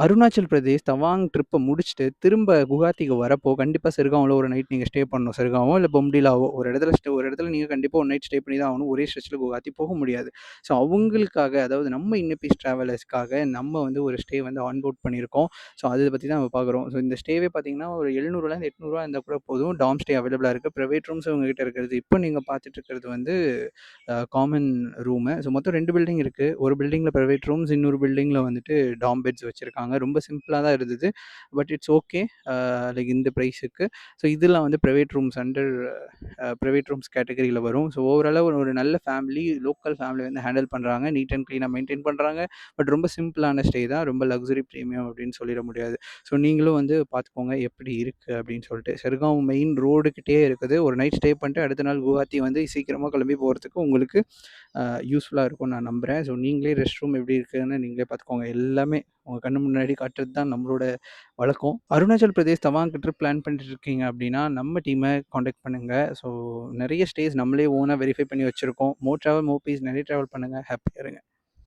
அருணாச்சல் பிரதேஷ் தவாங் ட்ரிப்ப முடிச்சுட்டு, திரும்ப குவஹாத்திக்கு வரப்போ, கண்டிப்பா சிர்கான்ல ஒரு நைட் நீங்க ஸ்டே பண்ணணும். சிர்காவோ இல்ல பொம்டிலாவோ ஒரு இடத்துல நீங்க கண்டிப்பா ஒரு நைட் ஸ்டே பண்ணி தான் ஆகணும். ஒரே ஸ்ட்ரெச்ல குவஹாத்தி போக முடியாது. ஸோ அவங்களுக்காக, அதாவது நம்ம இன்னபிஸ் டிராவலர்ஸ்க்காக நம்ம வந்து ஒரு ஸ்டே வந்து ஆன் போர்ட் பண்ணியிருக்கோம். ஸோ அத பத்தி தான் நம்ம பார்க்குறோம். ஸோ இந்த ஸ்டேவே பார்த்தீங்கன்னா, ஒரு ரூ. 700லேருந்து ரூ. 800 இருந்தா கூட போதும். டார்ம் ஸ்டே அவைலபிளா இருக்கு. பிரைவேட் ரூம்ஸும் இவங்ககிட்ட இருக்கிறது. இப்போ நீங்க பார்த்துட்டு இருக்கிறது வந்து காமன் ரூமு. ஸோ மொத்தம் 2 பில்டிங் இருக்கு. ஒரு பில்டிங்கில பிரைவேட் ரூம்ஸ், இன்னொரு பில்டிங்கில வந்துட்டு டார்ம் பெட்ஸ் வச்சிருக்காங்க. ரொம்ப சிம்பிளா தான் இருந்தது. But it's okay. லைக் இந்த பிரைஸுக்கு. ஸோ இதெல்லாம் வந்து private rooms under private rooms கேட்டகரியில வரும். ஸோ ஓவராலா ஒரு நல்ல ஃபேமிலி, லோக்கல் ஃபேமிலி வந்து ஹேண்டில் பண்றாங்க. நீட் அண்ட் கிளீனா மெயின்டெயின் பண்றாங்க. பட் ரொம்ப சிம்பிளான ஸ்டே தான். ரொம்ப லக்ஸரி பிரீமியம் அப்படின்னு சொல்லிட முடியாது. ஸோ நீங்களும் வந்து பார்த்துக்கோங்க எப்படி இருக்கு அப்படின்னு சொல்லிட்டு. செர்காம் மெயின் ரோடுகிட்டயே இருக்குது. ஒரு நைட் ஸ்டே பண்ணிட்டு அடுத்த நாள் குவஹாத்தி வந்து சீக்கிரமா கிளம்பி போறதுக்கு உங்களுக்கு யூஸ்ஃபுல்லா இருக்கும்னு நான் நம்புறேன். ஸோ நீங்களே ரெஸ்ட் ரூம் எப்படி இருக்குன்னு நீங்களே பார்த்துக்கோங்க. எல்லாமே உங்க கண்ணு முன்னாடி காட்டுறது தான் நம்மளோட வழக்கம். அருணாச்சல் பிரதேஷ் தவாங்க்கு ட்ரிப் பிளான் பண்ணிட்டு இருக்கீங்க அப்படின்னா, நம்ம டீம கான்டாக்ட் பண்ணுங்க. ஸோ நெறைய ஸ்டேஸ் நம்மளே ஓனா வெரிஃபை பண்ணி வச்சிருக்கோம். மோர் டிராவல், மோர் பீஸ். நெறைய டிராவல் பண்ணுங்க. ஹேப்பியா இருங்க.